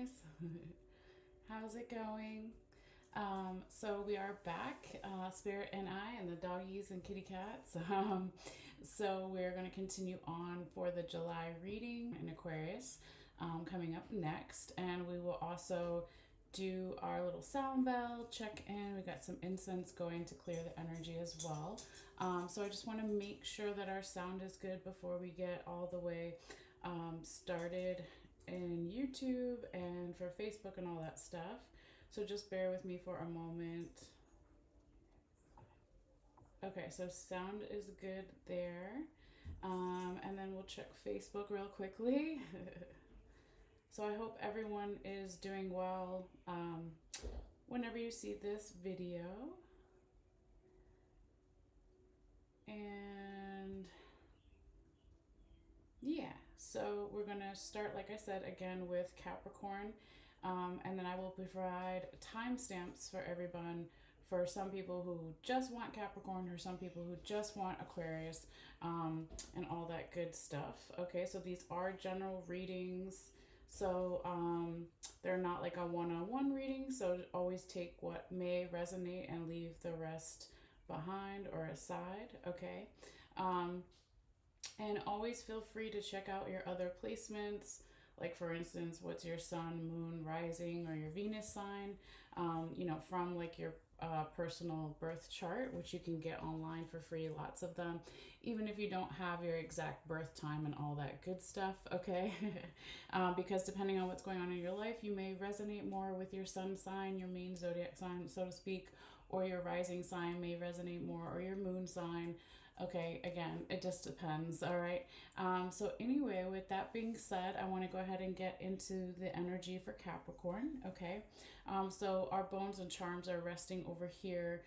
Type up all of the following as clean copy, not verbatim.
guys. How's it going? So we are back, Spirit and I, and the doggies and kitty cats. So we're going to continue on for the July reading in Aquarius, coming up next, and we will also do our little sound bell check in. We got some incense going to clear the energy as well. So I just want to make sure that our sound is good before we get all the way started in YouTube and for Facebook and all that stuff. So just bear with me for a moment. Okay, so sound is good there. And then we'll check Facebook real quickly. So I hope everyone is doing well whenever you see this video. And yeah, so we're going to start, like I said, again with Capricorn. And then I will provide timestamps for everyone, for some people who just want Capricorn or some people who just want Aquarius, and all that good stuff. Okay, so these are general readings. So they're not like a one-on-one reading, so always take what may resonate and leave the rest behind or aside, okay? And always feel free to check out your other placements, like for instance, what's your sun, moon, rising, or your Venus sign, from like your personal birth chart, which you can get online for free, lots of them, even if you don't have your exact birth time and all that good stuff, okay? Because depending on what's going on in your life, you may resonate more with your sun sign, your main zodiac sign, so to speak, or your rising sign may resonate more, or your moon sign. Okay, again, it just depends, all right? So anyway, with that being said, I want to go ahead and get into the energy for Capricorn, okay? So our bones and charms are resting over here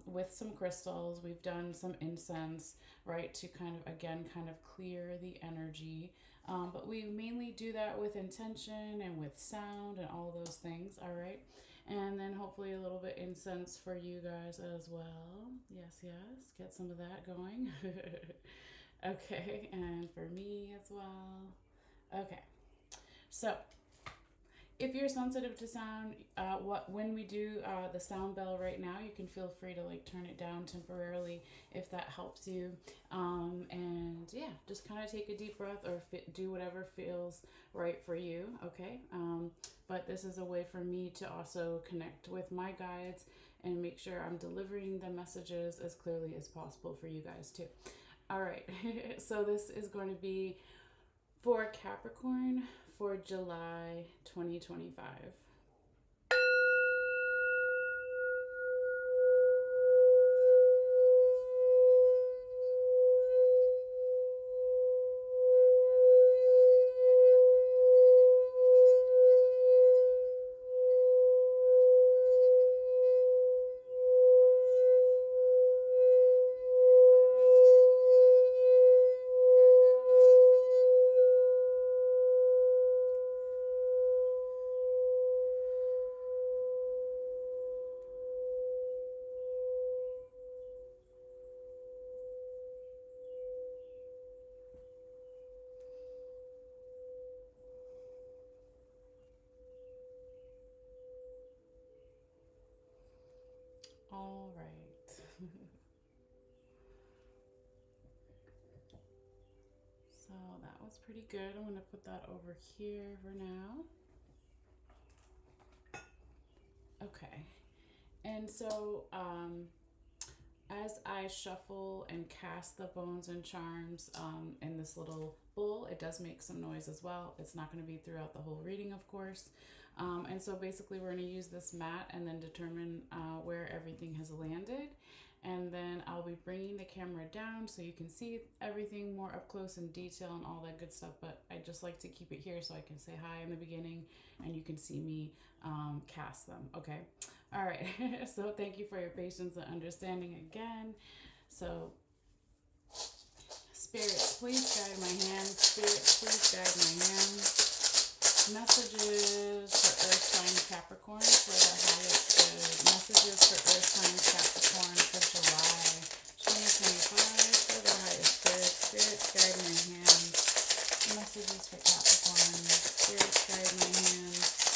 with some crystals. We've done some incense, right, to kind of clear the energy. But we mainly do that with intention and with sound and all those things, all right? And then hopefully a little bit incense for you guys as well. Yes, get some of that going. Okay, and for me as well. Okay, so if you're sensitive to sound, when we do the sound bell right now, you can feel free to like turn it down temporarily if that helps you. And yeah, just kind of take a deep breath or do whatever feels right for you, okay? But this is a way for me to also connect with my guides and make sure I'm delivering the messages as clearly as possible for you guys too. All right, so this is going to be for Capricorn for July 2025. All right. So that was pretty good. I'm going to put that over here for now. Okay. And so as I shuffle and cast the bones and charms in this little bowl, it does make some noise as well. It's not going to be throughout the whole reading, of course. And so basically we're going to use this mat and then determine where everything has landed. And then I'll be bringing the camera down so you can see everything more up close in detail and all that good stuff. But I just like to keep it here so I can say hi in the beginning and you can see me cast them, okay? All right, so thank you for your patience and understanding again. So Spirit, please guide my hands. Spirit, please guide my hands. Messages for Earth sign Capricorn for the highest good. Messages for Earth sign Capricorn for July 2025 for the highest good. Spirit, guide my hands. Messages for Capricorn. Spirit, guide my hands.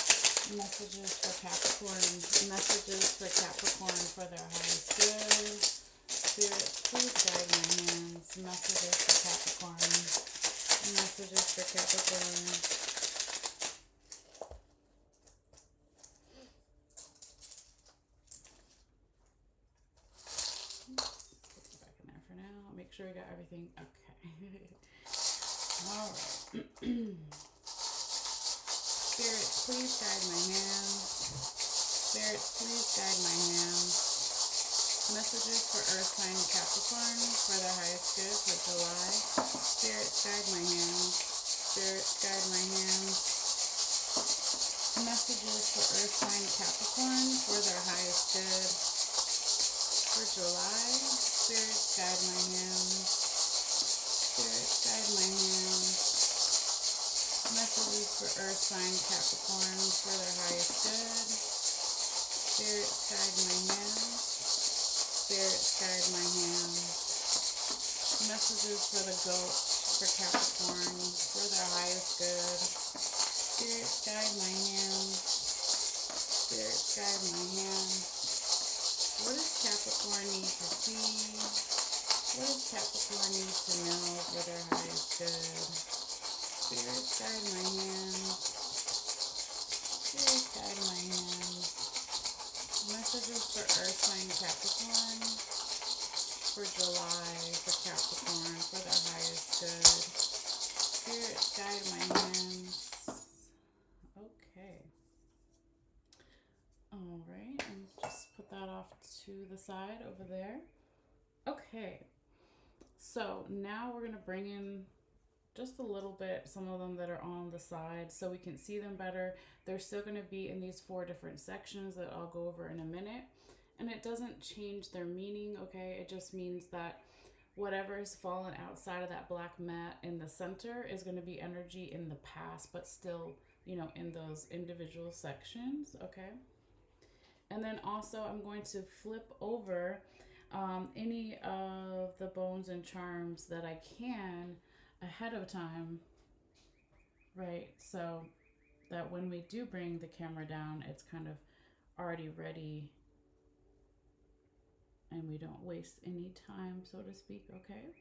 Capricorn, messages for Capricorn for their highest good. Spirit, please guide my hands. Messages for Capricorn. Messages for Capricorn. Put it back in there for now. Make sure we got everything. Okay. All right. Spirit, please guide my hands. Spirit, please guide my hands. Messages for Earth sign Capricorn for their highest good for July. Spirit, guide my hands. Spirit, guide my hands. Messages for Earth sign Capricorn for their highest good for July. Spirit, guide my hands. Spirit, guide my hands. Messages for Earth sign Capricorn for their highest good. Spirit, guide my hands. Spirit, guide my hands. Messages for the goat for Capricorn for their highest good. Spirit, guide my hands. Spirit, guide my hands. What does Capricorn need to see? What does Capricorn need to know for their highest good? Spirit, guide my hands. Spirit, guide my hands. Messages for Earth sign Capricorn for July for Capricorn for their highest good. Spirit, guide my hands. Okay. All right, and just put that off to the side over there. Okay. So now we're going to bring in just a little bit, some of them that are on the side so we can see them better. They're still going to be in these 4 different sections that I'll go over in a minute. And it doesn't change their meaning, okay? It just means that whatever has fallen outside of that black mat in the center is going to be energy in the past, but still, you know, in those individual sections, okay? And then also I'm going to flip over any of the bones and charms that I can ahead of time, right? So that when we do bring the camera down, it's kind of already ready and we don't waste any time, so to speak, okay?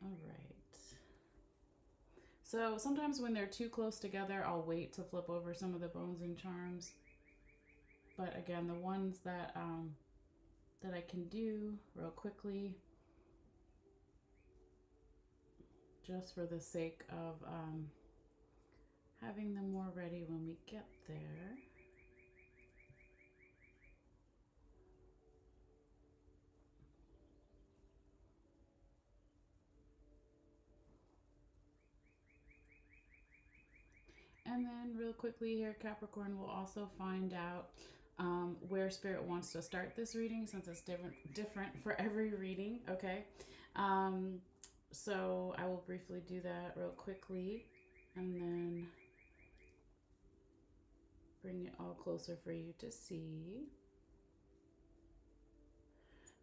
All right. So sometimes when they're too close together, I'll wait to flip over some of the bones and charms. But again, the ones that that I can do real quickly, just for the sake of having them more ready when we get there. And then real quickly here, Capricorn will also find out where Spirit wants to start this reading, since it's different for every reading, okay? So I will briefly do that real quickly and then bring it all closer for you to see.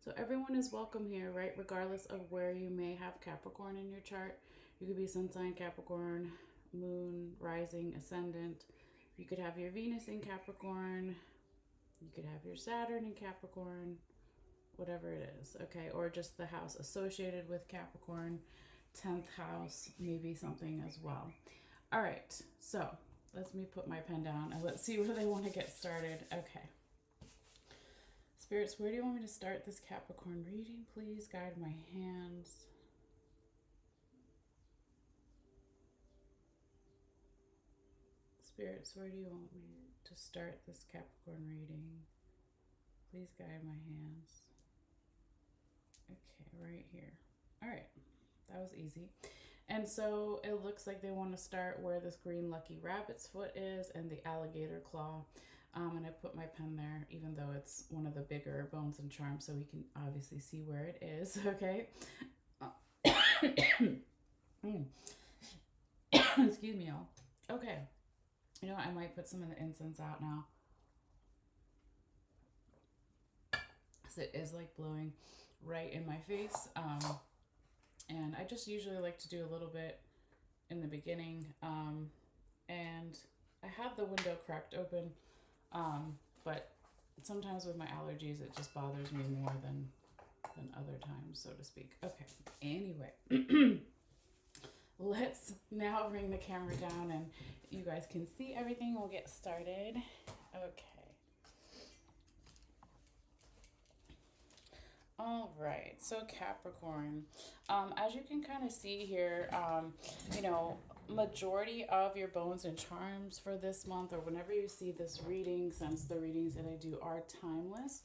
So everyone is welcome here, right? Regardless of where you may have Capricorn in your chart. You could be sun sign Capricorn, moon, rising, ascendant. You could have your Venus in Capricorn. You could have your Saturn in Capricorn, whatever it is, okay? Or just the house associated with Capricorn, 10th house, maybe something as well. All right, so let me put my pen down and let's see where they want to get started. Okay. Spirits, where do you want me to start this Capricorn reading? Please guide my hands. Spirits, where do you want me to start this Capricorn reading? Please guide my hands. Okay, right here. All right, that was easy. And so it looks like they want to start where this green lucky rabbit's foot is and the alligator claw. And I put my pen there, even though it's one of the bigger bones and charms, so we can obviously see where it is, okay? Excuse me, y'all. Okay. You know what? I might put some of the incense out now. So it is like blowing right in my face. And I just usually like to do a little bit in the beginning. And I have the window cracked open But sometimes with my allergies, it just bothers me more than other times, so to speak. Okay. Anyway, let's now bring the camera down and you guys can see everything. We'll get started. Okay. All right, so Capricorn, as you can kind of see here, you know, majority of your bones and charms for this month, or whenever you see this reading, since the readings that I do are timeless,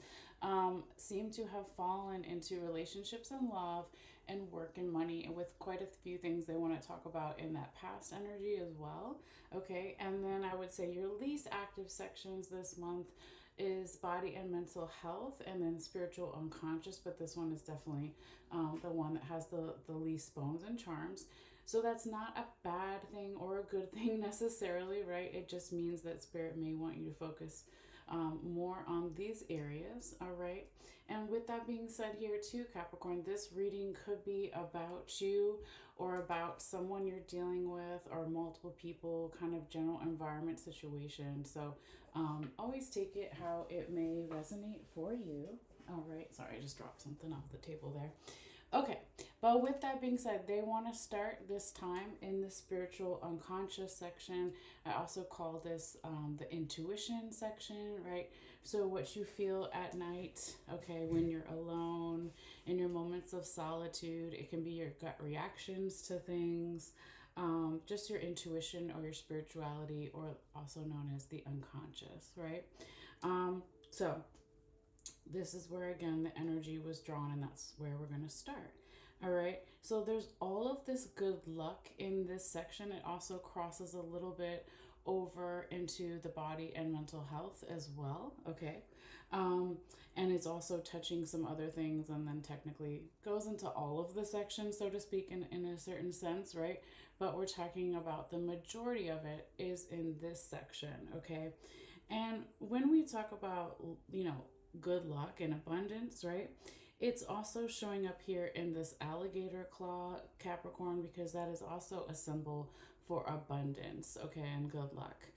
seem to have fallen into relationships and love and work and money, and with quite a few things they want to talk about in that past energy as well. Okay, and then I would say your least active sections this month is body and mental health, and then spiritual unconscious, but this one is definitely the one that has the least bones and charms. So that's not a bad thing or a good thing necessarily, right? It just means that spirit may want you to focus more on these areas, all right? And with that being said here too, Capricorn, this reading could be about you or about someone you're dealing with or multiple people, kind of general environment situation. So always take it how it may resonate for you. All right, sorry, I just dropped something off the table there. Okay, but with that being said, they want to start this time in the spiritual unconscious section. I also call this the intuition section, right? So, what you feel at night, okay, when you're alone, in your moments of solitude, it can be your gut reactions to things, just your intuition or your spirituality, or also known as the unconscious, right? So, this is where again the energy was drawn, and that's where we're going to start. All right, so there's all of this good luck in this section. It also crosses a little bit over into the body and mental health as well. Okay, and it's also touching some other things, and then technically goes into all of the sections, so to speak, in a certain sense, right? But we're talking about the majority of it is in this section. Okay, and when we talk about, you know, good luck and abundance, right? It's also showing up here in this alligator claw, Capricorn, because that is also a symbol for abundance, okay, and good luck.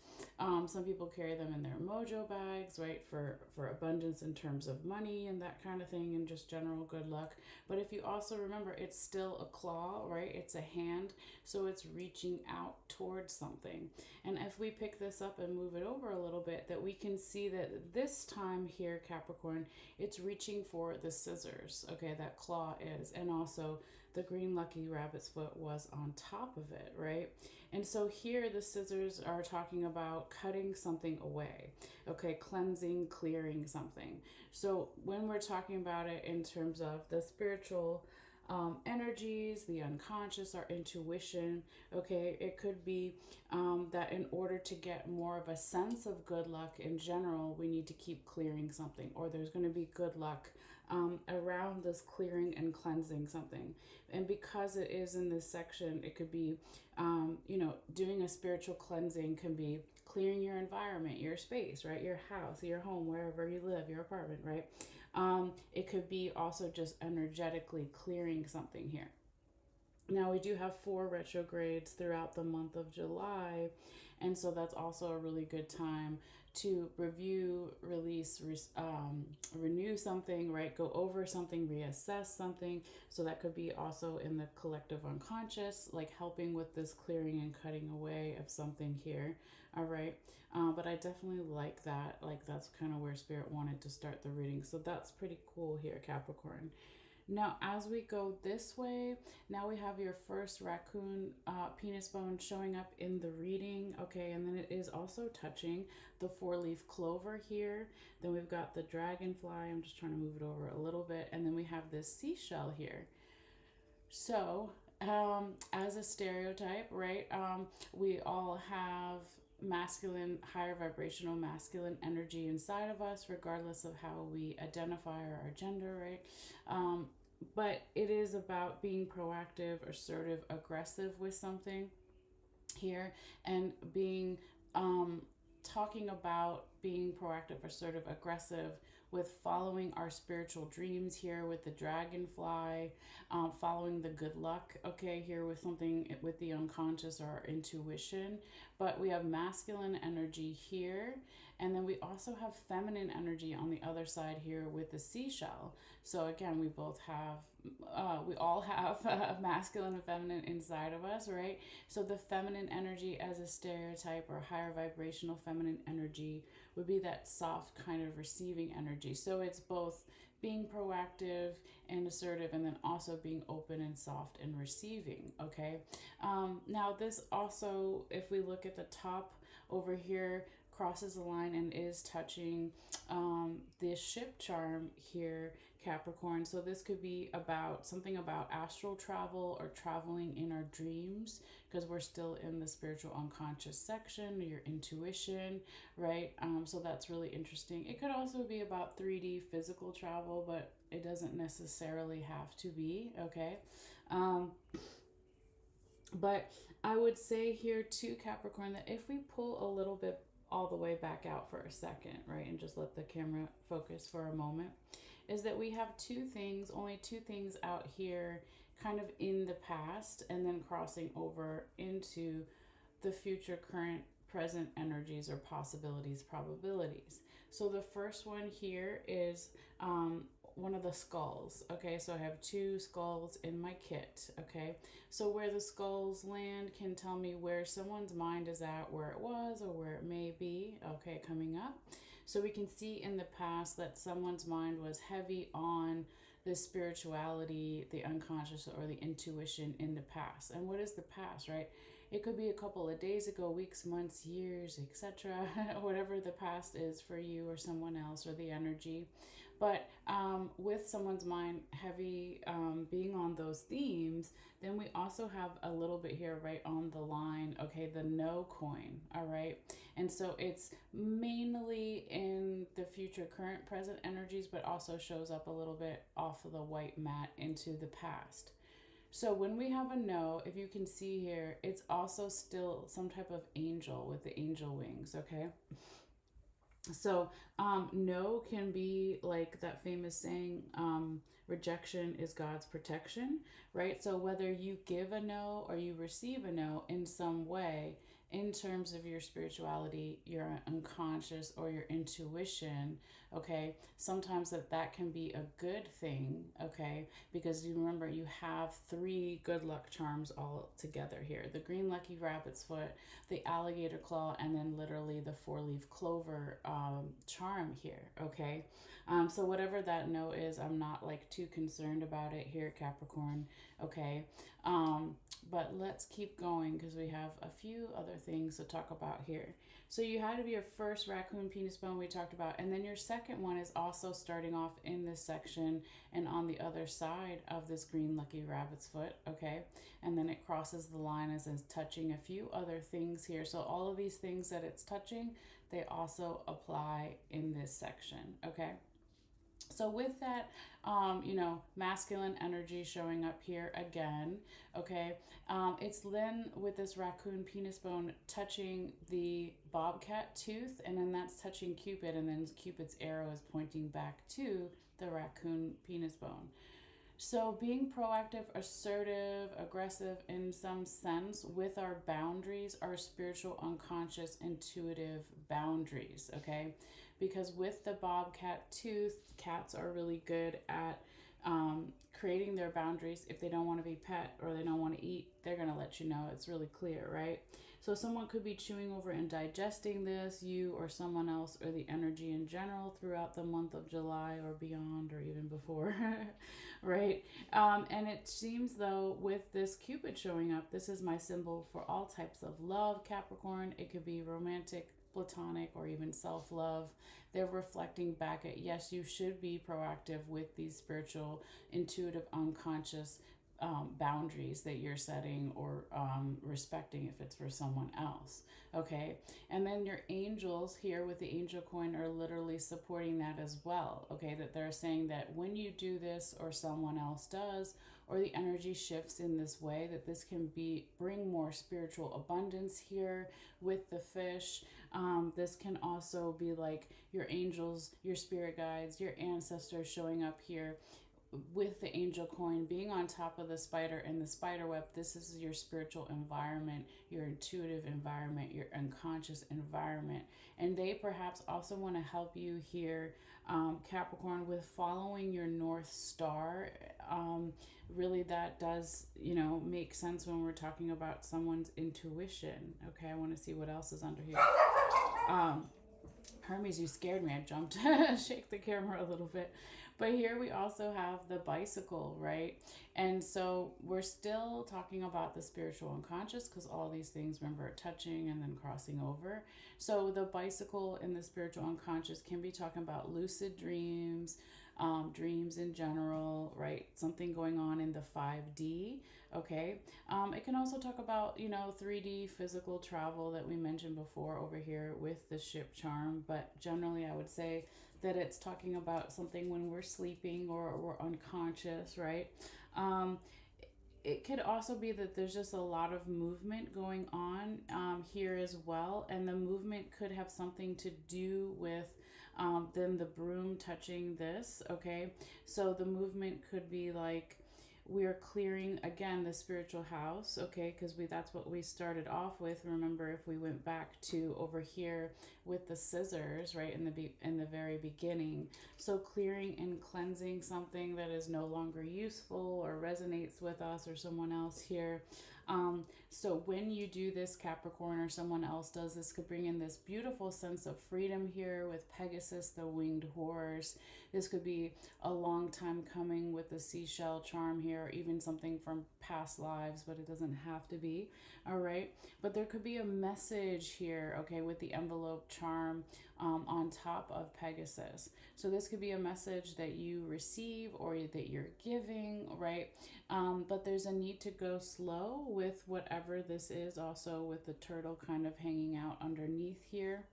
Some people carry them in their mojo bags, right, for abundance in terms of money and that kind of thing, and just general good luck. But if you also remember, it's still a claw, right? It's a hand, so it's reaching out towards something. And if we pick this up and move it over a little bit, that we can see that this time here, Capricorn, it's reaching for the scissors, okay, that claw is, and also the green lucky rabbit's foot was on top of it, right? And so here the scissors are talking about cutting something away, okay, cleansing, clearing something. So when we're talking about it in terms of the spiritual energies, the unconscious, our intuition, okay, it could be that in order to get more of a sense of good luck in general, we need to keep clearing something, or there's going to be good luck around this clearing and cleansing something. And because it is in this section, it could be, you know, doing a spiritual cleansing can be clearing your environment, your space, right? Your house, your home, wherever you live, your apartment, right? It could be also just energetically clearing something here. Now, we do have 4 retrogrades throughout the month of July, and so that's also a really good time to review, release, renew something, right? Go over something, reassess something. So that could be also in the collective unconscious, like helping with this clearing and cutting away of something here. All right. But I definitely like that. Like, that's kind of where Spirit wanted to start the reading. So that's pretty cool here, Capricorn. Now, as we go this way, now we have your first raccoon penis bone showing up in the reading. Okay, and then it is also touching the 4-leaf clover here. Then we've got the dragonfly. I'm just trying to move it over a little bit. And then we have this seashell here. So, as a stereotype, right, we all have masculine, higher vibrational masculine energy inside of us, regardless of how we identify or our gender, right? But it is about being proactive, assertive, aggressive with something here, and being talking about being proactive, assertive, aggressive with following our spiritual dreams here with the dragonfly, following the good luck, okay, here with something with the unconscious or our intuition. But we have masculine energy here, and then we also have feminine energy on the other side here with the seashell. So again, we both have, we all have masculine and feminine inside of us, right? So the feminine energy as a stereotype or higher vibrational feminine energy would be that soft kind of receiving energy. So it's both being proactive and assertive, and then also being open and soft and receiving, okay? Now, this also, if we look at the top over here, crosses the line and is touching this ship charm here, Capricorn. So this could be about something about astral travel or traveling in our dreams, because we're still in the spiritual unconscious section, your intuition, right? So that's really interesting. It could also be about 3D physical travel, but it doesn't necessarily have to be, okay? Um, but I would say here too, Capricorn, that if we pull a little bit all the way back out for a second, right, and just let the camera focus for a moment, is that we have two things, only two things out here kind of in the past and then crossing over into the future, current, present energies or possibilities, probabilities. So the first one here is one of the skulls. Okay, so I have two skulls in my kit. Okay, so where the skulls land can tell me where someone's mind is at, where it was or where it may be. Okay, coming up. So we can see in the past that someone's mind was heavy on the spirituality, the unconscious, or the intuition in the past. And what is the past, right? It could be a couple of days ago, weeks, months, years, etc. Whatever the past is for you or someone else or the energy. But with someone's mind heavy being on those themes, then we also have a little bit here right on the line, okay, the no coin, all right? And so it's mainly in the future, current, present energies, but also shows up a little bit off of the white mat into the past. So when we have a no, if you can see here, it's also still some type of angel with the angel wings, okay? So no can be like that famous saying, rejection is God's protection, right? So whether you give a no or you receive a no in some way, in terms of your spirituality, your unconscious, or your intuition, okay, sometimes that can be a good thing, okay, because you remember you have three good luck charms all together here: the green lucky rabbit's foot, the alligator claw, and then literally the four-leaf clover charm here, okay? So whatever that no is, I'm not like too concerned about it here, Capricorn, okay? But let's keep going because we have a few other things to talk about here. So you had to be your first raccoon penis bone we talked about, and then your second one is also starting off in this section and on the other side of this green lucky rabbit's foot, okay? And then it crosses the line as it's touching a few other things here. So all of these things that it's touching, they also apply in this section, okay? So with that, masculine energy showing up here again, okay, it's then with this raccoon penis bone touching the bobcat tooth, and then that's touching Cupid, and then Cupid's arrow is pointing back to the raccoon penis bone. So being proactive, assertive, aggressive in some sense with our boundaries, our spiritual, unconscious, intuitive boundaries, okay? Because with the bobcat tooth, cats are really good at creating their boundaries. If they don't want to be pet or they don't want to eat, they're going to let you know. It's really clear, right? So someone could be chewing over and digesting this, you or someone else, or the energy in general throughout the month of July or beyond, or even before, right? And it seems though with this Cupid showing up, this is my symbol for all types of love, Capricorn. It could be romantic, platonic, or even self-love. They're reflecting back at, yes, you should be proactive with these spiritual, intuitive, unconscious boundaries that you're setting or respecting if it's for someone else. Okay. And then your angels here with the angel coin are literally supporting that as well. Okay. That they're saying that when you do this or someone else does, or the energy shifts in this way, that this can be bring more spiritual abundance here with the fish. This can also be like your angels, your spirit guides, your ancestors showing up here with the angel coin being on top of the spider and the spider web. This is your spiritual environment, your intuitive environment, your unconscious environment. And they perhaps also want to help you here, Capricorn, with following your North Star. Really, that does, make sense when we're talking about someone's intuition. Okay, I want to see what else is under here. Hermes, you scared me. I jumped, shake the camera a little bit. But here we also have the bicycle, right? And so we're still talking about the spiritual unconscious because all these things, remember, are touching and then crossing over. So the bicycle and the spiritual unconscious can be talking about lucid dreams, dreams in general, right? Something going on in the 5D, okay? It can also talk about, 3D physical travel that we mentioned before over here with the ship charm. But generally, I would say that it's talking about something when we're sleeping or we're unconscious, right? Um, it could also be that there's just a lot of movement going on here as well. And the movement could have something to do with then the broom touching this, okay? So the movement could be like we're clearing again the spiritual house, okay? Because that's what we started off with. Remember, if we went back to over here with the scissors, right, in the very beginning. So clearing and cleansing something that is no longer useful or resonates with us or someone else here. So when you do this, Capricorn, or someone else does this, could bring in this beautiful sense of freedom here with Pegasus, the winged horse. This could be a long time coming with the seashell charm here, or even something from past lives, but it doesn't have to be. All right. But there could be a message here, okay, with the envelope charm on top of Pegasus. So this could be a message that you receive or that you're giving, right? But there's a need to go slow with whatever this is, also with the turtle kind of hanging out underneath here,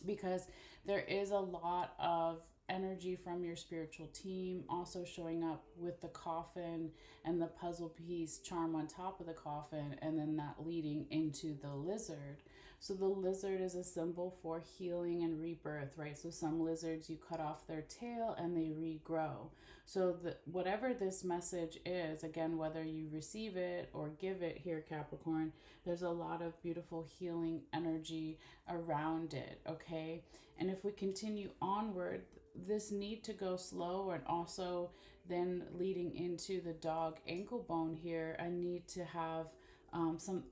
because there is a lot of energy from your spiritual team also showing up with the coffin and the puzzle piece charm on top of the coffin, and then that leading into the lizard. So the lizard is a symbol for healing and rebirth, right? So some lizards, you cut off their tail and they regrow. So whatever this message is, again, whether you receive it or give it here, Capricorn, there's a lot of beautiful healing energy around it, okay? And if we continue onward, this need to go slow, and also then leading into the dog ankle bone here, I need to have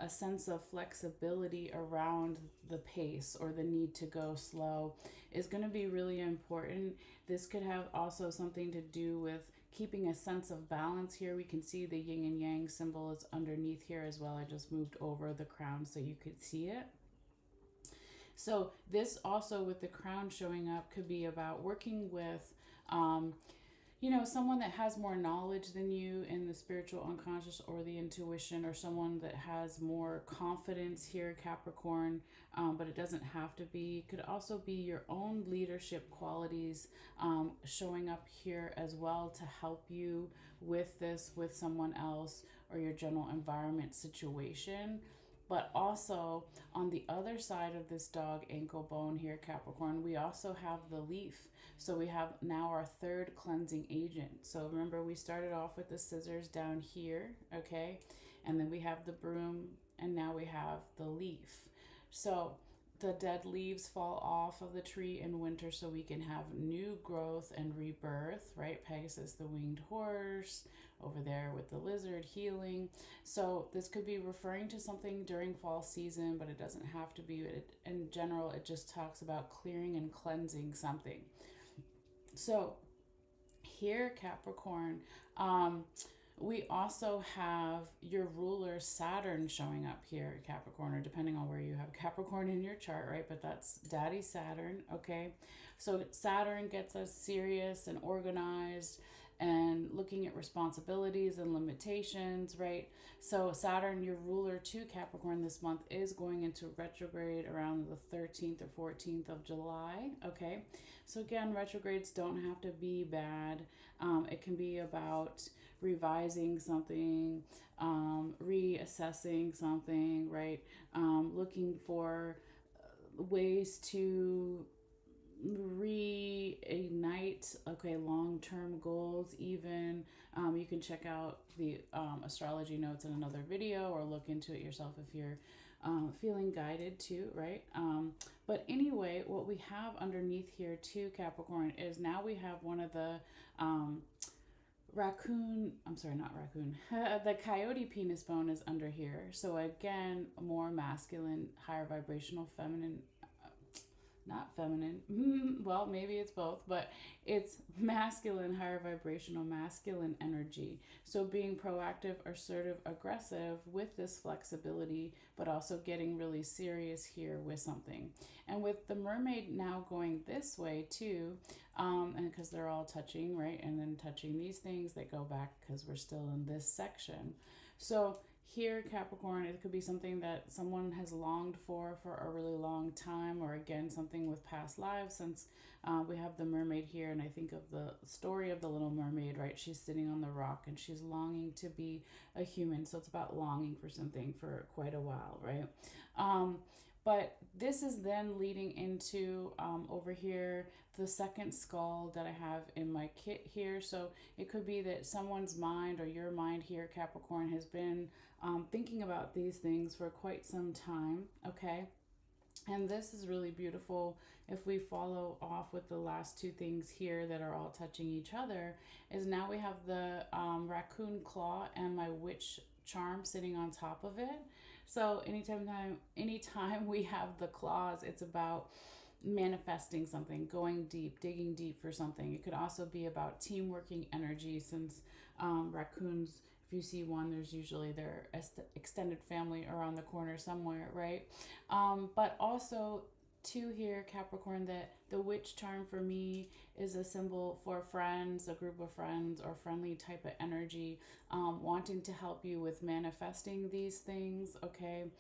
a sense of flexibility around the pace, or the need to go slow is going to be really important. This could have also something to do with keeping a sense of balance here. We can see the yin and yang symbol is underneath here as well. I just moved over the crown so you could see it. So this also with the crown showing up could be about working with someone that has more knowledge than you in the spiritual unconscious or the intuition, or someone that has more confidence here, Capricorn, but it doesn't have to be. It could also be your own leadership qualities showing up here as well to help you with this, with someone else, or your general environment situation. But also on the other side of this dog ankle bone here, Capricorn, we also have the leaf. So we have now our third cleansing agent. So remember, we started off with the scissors down here, okay? And then we have the broom, and now we have the leaf. So the dead leaves fall off of the tree in winter so we can have new growth and rebirth, right? Pegasus, the winged horse, over there with the lizard healing. So this could be referring to something during fall season, but it doesn't have to be. In general, it just talks about clearing and cleansing something. So here, Capricorn, we also have your ruler Saturn showing up here, Capricorn, or depending on where you have Capricorn in your chart, right? But that's Daddy Saturn, okay? So Saturn gets us serious and organized and looking at responsibilities and limitations, right? So Saturn, your ruler to Capricorn this month, is going into retrograde around the 13th or 14th of July, okay? So again, retrogrades don't have to be bad. It can be about revising something, reassessing something, right? Looking for ways to reignite, okay, long-term goals. Even you can check out the astrology notes in another video, or look into it yourself if you're feeling guided to, right? But anyway, what we have underneath here too, Capricorn, is now we have one of the I'm sorry, not raccoon. The coyote penis bone is under here. So again, more masculine, higher vibrational, feminine, not feminine. Well, maybe it's both, but it's masculine, higher vibrational, masculine energy. So being proactive, assertive, aggressive with this flexibility, but also getting really serious here with something. And with the mermaid now going this way too, and because they're all touching, right? And then touching these things, they go back because we're still in this section. So here, Capricorn, it could be something that someone has longed for a really long time, or again, something with past lives, since we have the mermaid here. And I think of the story of the Little Mermaid, right? She's sitting on the rock and she's longing to be a human. So it's about longing for something for quite a while, right? But this is then leading into over here, the second skull that I have in my kit here. So it could be that someone's mind, or your mind here, Capricorn, has been thinking about these things for quite some time, okay? And this is really beautiful if we follow off with the last two things here that are all touching each other. Is now we have the raccoon claw and my witch charm sitting on top of it. So anytime we have the claws, it's about manifesting something, going deep, digging deep for something. It could also be about teamworking energy, since raccoons, if you see one, there's usually their extended family around the corner somewhere, right? But also two here, Capricorn, that the witch charm for me is a symbol for friends, a group of friends, or friendly type of energy, wanting to help you with manifesting these things, okay?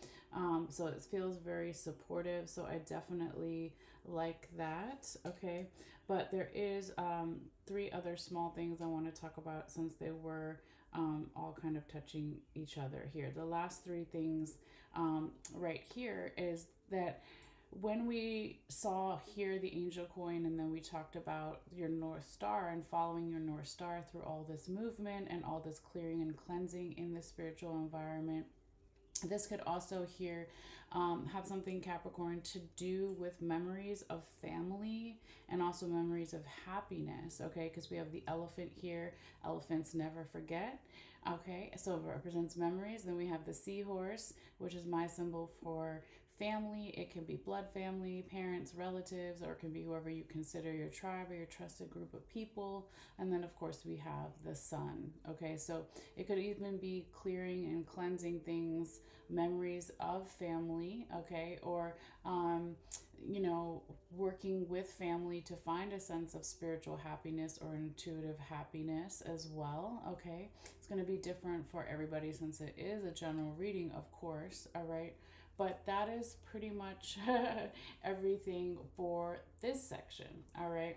So it feels very supportive, so I definitely like that, okay? But there is three other small things I want to talk about, since they were all kind of touching each other here. The last three things right here is that when we saw here the angel coin, and then we talked about your North Star and following your North Star through all this movement and all this clearing and cleansing in the spiritual environment, this could also here have something, Capricorn, to do with memories of family and also memories of happiness, okay? Because we have the elephant here. Elephants never forget, okay? So it represents memories. Then we have the seahorse, which is my symbol for family. It can be blood family, parents, relatives, or it can be whoever you consider your tribe or your trusted group of people. And then of course we have the sun, okay? So it could even be clearing and cleansing things, memories of family, okay? Or you know, working with family to find a sense of spiritual happiness or intuitive happiness as well, okay? It's going to be different for everybody, since it is a general reading, of course, all right? But that is pretty much everything for this section, all right?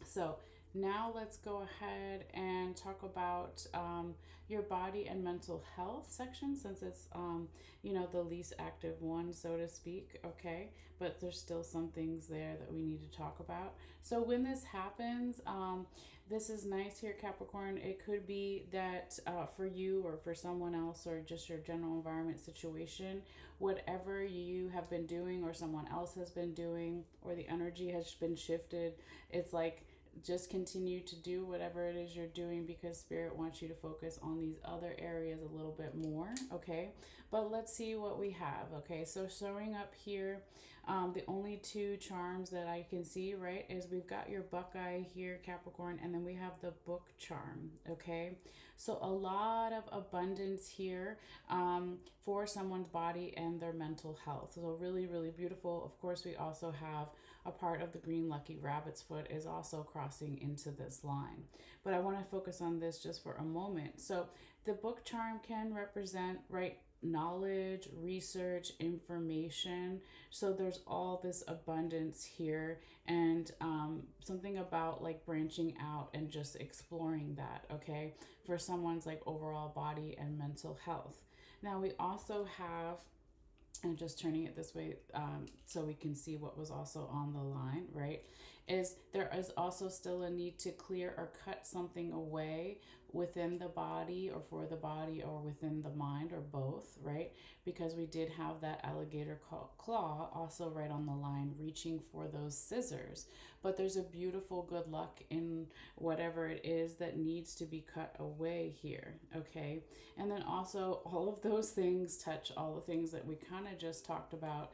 So now let's go ahead and talk about your body and mental health section, since it's, you know, the least active one, so to speak, okay? But there's still some things there that we need to talk about. So when this happens, this is nice here, Capricorn. It could be that for you or for someone else, or just your general environment situation, whatever you have been doing or someone else has been doing, or the energy has been shifted, it's like, just continue to do whatever it is you're doing, because spirit wants you to focus on these other areas a little bit more, okay? But let's see what we have, okay? So showing up here, the only two charms that I can see, right, is we've got your Buckeye here, Capricorn, and then we have the book charm, okay? So a lot of abundance here for someone's body and their mental health. So really, really beautiful. Of course, we also have a part of the green lucky rabbit's foot is also crossing into this line. But I want to focus on this just for a moment. So the book charm can represent, right, knowledge, research, information. So there's all this abundance here, and something about like branching out and just exploring that, okay, for someone's like overall body and mental health. Now we also have, and just turning it this way so we can see what was also on the line, right? Is there is also still a need to clear or cut something away within the body or for the body or within the mind or both, right? Because we did have that alligator claw also right on the line reaching for those scissors. But there's a beautiful good luck in whatever it is that needs to be cut away here, okay? And then also, all of those things touch all the things that we kind of just talked about.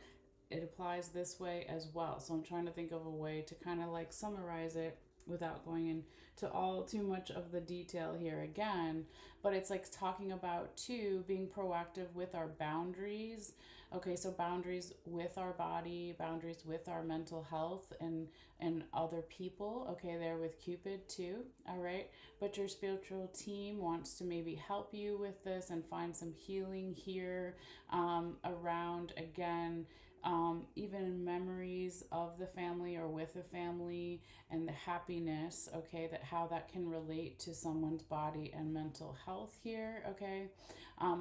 It applies this way as well. So I'm trying to think of a way to kind of like summarize it without going into all too much of the detail here again. But it's like talking about too being proactive with our boundaries. Okay, so boundaries with our body, boundaries with our mental health and other people. Okay, there with Cupid too. All right, but your spiritual team wants to maybe help you with this and find some healing here around again. Even memories of the family or with the family and the happiness, okay, that how that can relate to someone's body and mental health here, okay.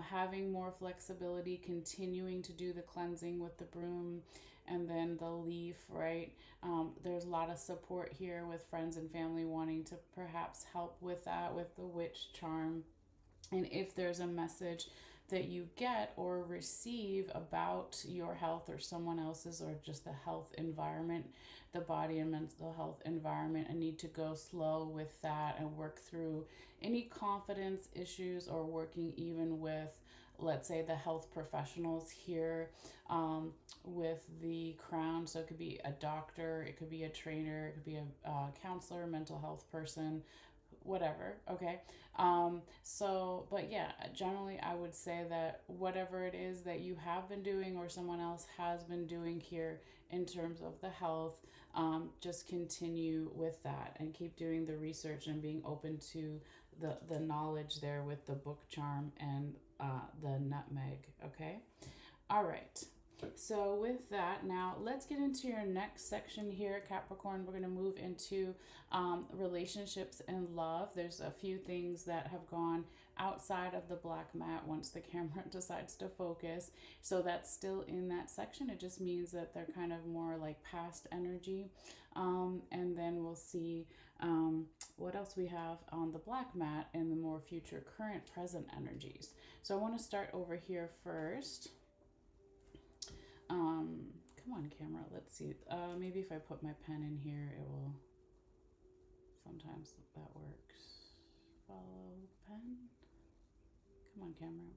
Having more flexibility, continuing to do the cleansing with the broom and then the leaf, right? There's a lot of support here with friends and family wanting to perhaps help with that, with the witch charm. And if there's a message that you get or receive about your health or someone else's or just the health environment, the body and mental health environment, and need to go slow with that and work through any confidence issues or working even with, let's say, the health professionals here with the crown. So it could be a doctor, it could be a trainer, it could be a counselor, mental health person, whatever, okay. So but yeah, generally I would say that whatever it is that you have been doing or someone else has been doing here in terms of the health, just continue with that and keep doing the research and being open to the knowledge there with the book charm and the nutmeg, okay. All right, so with that, now let's get into your next section here, Capricorn. We're going to move into relationships and love. There's a few things that have gone outside of the black mat once the camera decides to focus. So that's still in that section. It just means that they're kind of more like past energy. And then we'll see what else we have on the black mat and the more future, current, present energies. So I want to start over here first. Come on, camera. Let's see. Maybe if I put my pen in here, it will. Sometimes that works. Follow pen. Come on, camera.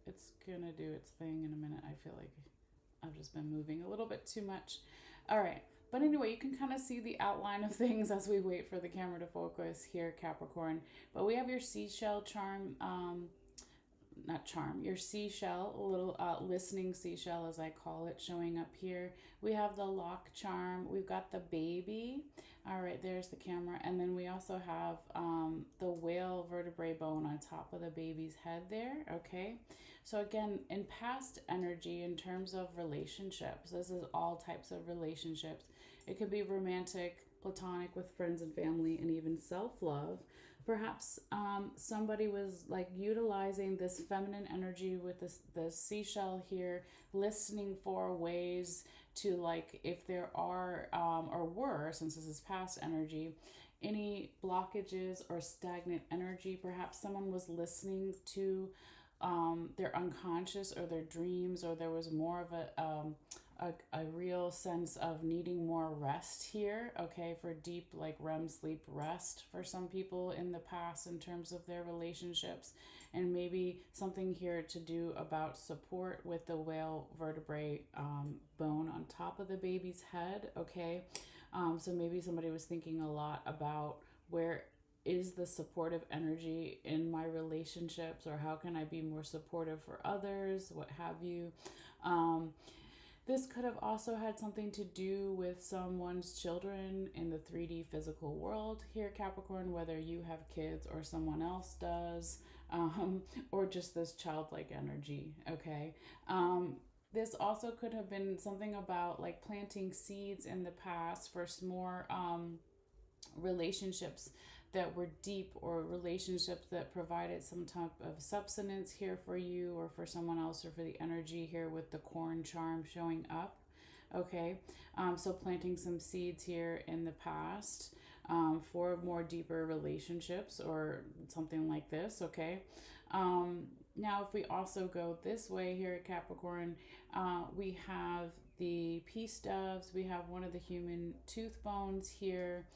It's gonna do its thing in a minute. I feel like I've just been moving a little bit too much. All right. But anyway, you can kind of see the outline of things as we wait for the camera to focus here, Capricorn. But we have your seashell charm. Not charm, your seashell, a little listening seashell as I call it, showing up here. We have the lock charm, we've got the baby. All right, there's the camera. And then we also have the whale vertebrae bone on top of the baby's head there, okay. So again, in past energy, in terms of relationships, this is all types of relationships. It could be romantic, platonic, with friends and family, and even self-love. Perhaps somebody was like utilizing this feminine energy with the seashell here, listening for ways to, like, if there are or were, since this is past energy, any blockages or stagnant energy. Perhaps someone was listening to their unconscious or their dreams, or there was more of a real sense of needing more rest here, okay, for deep like REM sleep rest for some people in the past in terms of their relationships. And maybe something here to do about support with the whale vertebrae bone on top of the baby's head, okay. So maybe somebody was thinking a lot about where is the supportive energy in my relationships, or how can I be more supportive for others, what have you. This could have also had something to do with someone's children in the 3D physical world here, Capricorn, whether you have kids or someone else does, or just this childlike energy, okay? This also could have been something about like planting seeds in the past for some more relationships that were deep, or relationships that provided some type of substance here for you or for someone else, or for the energy here with the corn charm showing up. Okay, so planting some seeds here in the past for more deeper relationships or something like this. Okay, now if we also go this way here at Capricorn, we have the peace doves, we have one of the human tooth bones here.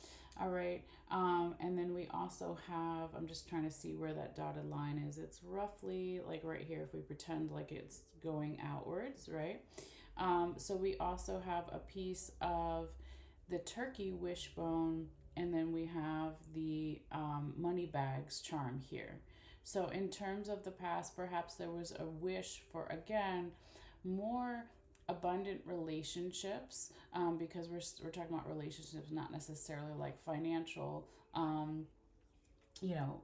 All right. And then we also have, I'm just trying to see where that dotted line is. It's roughly like right here, if we pretend like it's going outwards, right? So we also have a piece of the turkey wishbone, and then we have the money bags charm here. So in terms of the past, perhaps there was a wish for, again, more abundant relationships, because we're talking about relationships, not necessarily like financial, you know,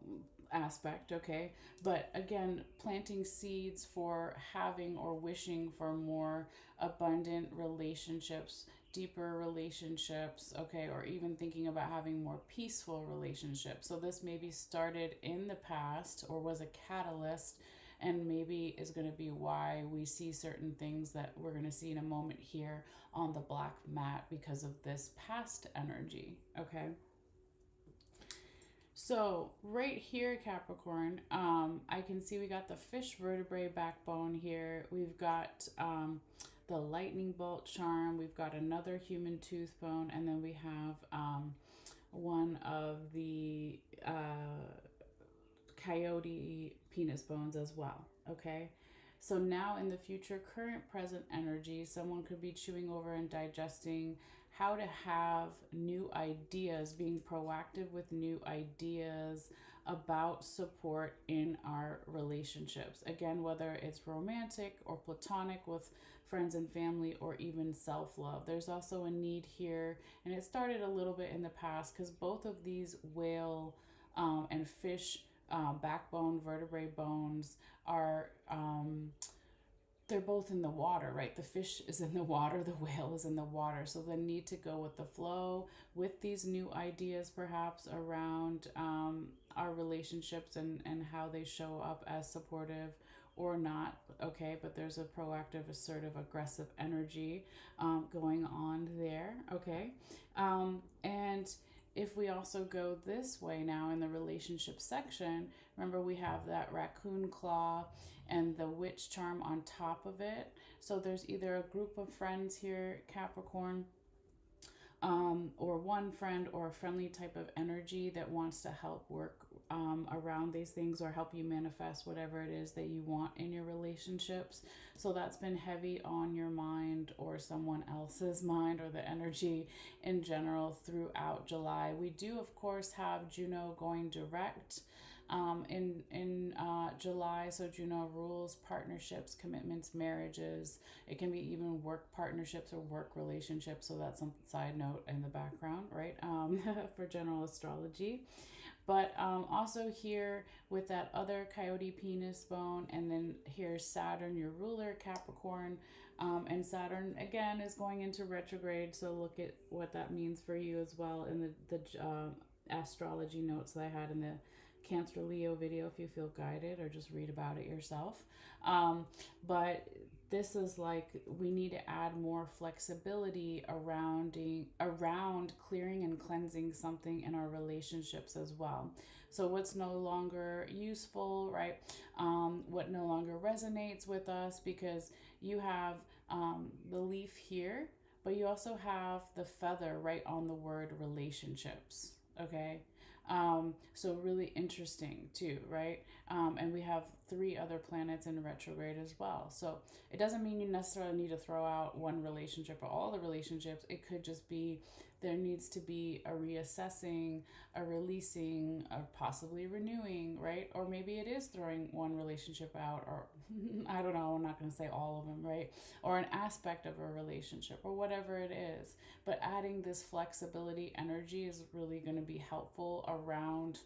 aspect, okay? But again, planting seeds for having or wishing for more abundant relationships, deeper relationships, okay? Or even thinking about having more peaceful relationships. So this maybe started in the past or was a catalyst, and maybe is going to be why we see certain things that we're going to see in a moment here on the black mat because of this past energy, okay? So right here, Capricorn, I can see we got the fish vertebrae backbone here. We've got the lightning bolt charm. We've got another human tooth bone, and then we have one of the coyote penis bones as well. Okay. So now in the future, current, present energy, someone could be chewing over and digesting how to have new ideas, being proactive with new ideas about support in our relationships. Again, whether it's romantic or platonic with friends and family, or even self-love. There's also a need here, and it started a little bit in the past because both of these whale and fish backbone vertebrae bones are they're both in the water, right? The fish is in the water, the whale is in the water. So the need to go with the flow with these new ideas, perhaps around our relationships, and how they show up as supportive or not, okay? But there's a proactive, assertive, aggressive energy going on there, okay? And if we also go this way now in the relationship section, remember we have that raccoon claw and the witch charm on top of it. So there's either a group of friends here, Capricorn, or one friend or a friendly type of energy that wants to help work around these things, or help you manifest whatever it is that you want in your relationships. So that's been heavy on your mind or someone else's mind, or the energy in general throughout July. We do, of course, have Juno going direct in July. So Juno rules partnerships, commitments, marriages. It can be even work partnerships or work relationships. So that's some side note in the background, right? For general astrology. But also here with that other coyote penis bone, and then here's Saturn, your ruler, Capricorn. And Saturn, again, is going into retrograde. So look at what that means for you as well in the astrology notes that I had in the Cancer Leo video, if you feel guided, or just read about it yourself. But this is like, we need to add more flexibility around clearing and cleansing something in our relationships as well. So what's no longer useful, right? What no longer resonates with us, because you have the leaf here, but you also have the feather right on the word relationships, okay? So really interesting too, right? And we have 3 other planets in retrograde as well. So it doesn't mean you necessarily need to throw out one relationship or all the relationships. It could just be there needs to be a reassessing, a releasing, or possibly renewing, right? Or maybe it is throwing one relationship out, or I don't know, I'm not going to say all of them, right? Or an aspect of a relationship, or whatever it is. But adding this flexibility energy is really going to be helpful around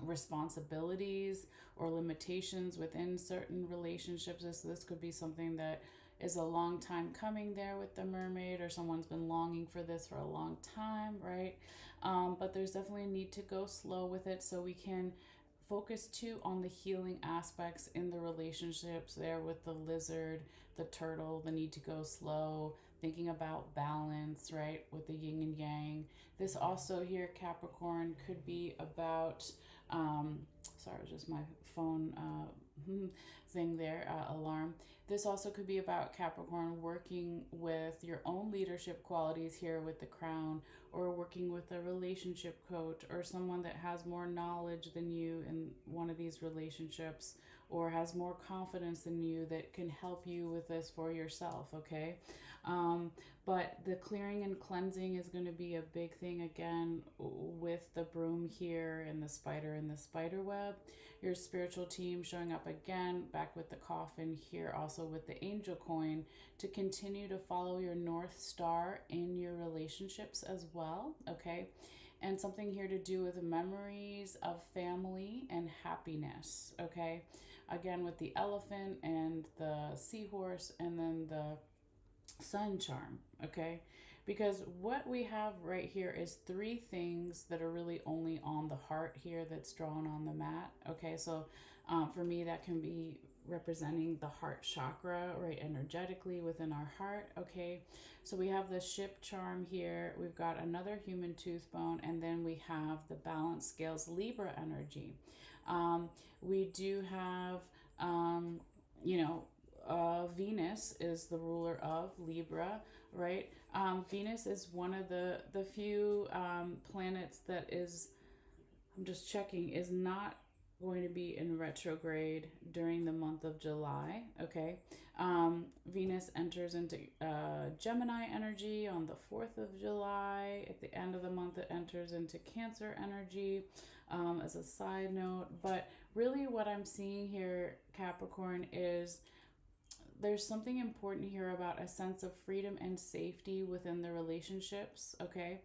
responsibilities or limitations within certain relationships. This could be something that is a long time coming there with the mermaid, or someone's been longing for this for a long time, right? But there's definitely a need to go slow with it so we can focus too on the healing aspects in the relationships there with the lizard, the turtle, the need to go slow, thinking about balance, right, with the yin and yang. This also here, Capricorn, could be about, sorry, it was just my phone thing there, alarm. This also could be about Capricorn working with your own leadership qualities here with the crown, or working with a relationship coach or someone that has more knowledge than you in one of these relationships, or has more confidence than you that can help you with this for yourself, okay? But the clearing and cleansing is going to be a big thing again with the broom here and the spider and the spider web. Your spiritual team showing up again, back with the coffin here, also with the angel coin, to continue to follow your North Star in your relationships as well, okay? And something here to do with memories of family and happiness, okay? Again, with the elephant and the seahorse and then the sun charm, okay? Because what we have right here is 3 things that are really only on the heart here that's drawn on the mat, okay? So for me, that can be representing the heart chakra, right, energetically within our heart, okay? So we have the ship charm here, we've got another human tooth bone, and then we have the balance scales Libra energy. We do have, you know, Venus is the ruler of Libra, right? Venus is one of the few planets that is, I'm just checking, is not going to be in retrograde during the month of July, okay? Venus enters into Gemini energy on the 4th of July. At the end of the month, it enters into Cancer energy, as a side note. But really what I'm seeing here, Capricorn, is there's something important here about a sense of freedom and safety within the relationships, okay?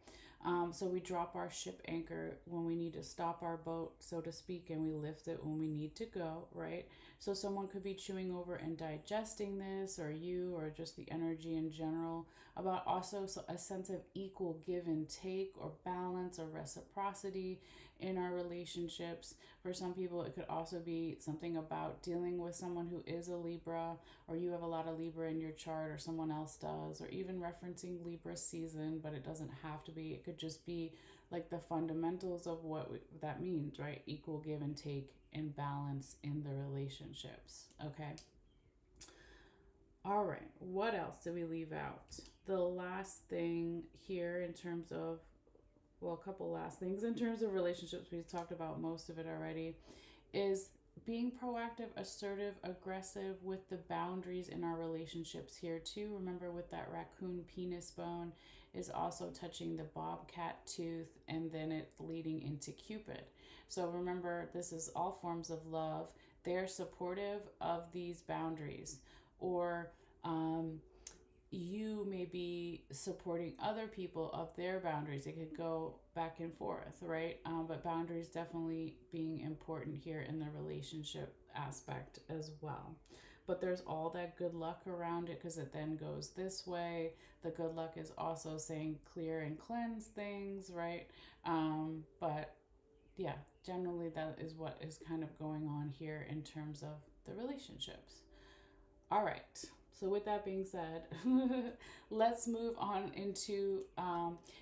So we drop our ship anchor when we need to stop our boat, so to speak, and we lift it when we need to go, right? So someone could be chewing over and digesting this, or you, or just the energy in general, about also a sense of equal give and take, or balance, or reciprocity in our relationships. For some people, it could also be something about dealing with someone who is a Libra, or you have a lot of Libra in your chart, or someone else does, or even referencing Libra season, but it doesn't have to be. It could just be like the fundamentals of what that means, right? Equal give and take and balance in the relationships, okay? All right, what else did we leave out? The last thing here in terms of, well, a couple last things in terms of relationships, we've talked about most of it already, is being proactive, assertive, aggressive with the boundaries in our relationships here too. Remember, with that raccoon penis bone is also touching the bobcat tooth, and then it leading into Cupid. So remember, this is all forms of love. They're supportive of these boundaries, or you may be supporting other people of their boundaries. It could go back and forth, right? But boundaries definitely being important here in the relationship aspect as well. But there's all that good luck around it, because it then goes this way. The good luck is also saying clear and cleanse things, right? But yeah, generally that is what is kind of going on here in terms of the relationships. All right. So with that being said, let's move on into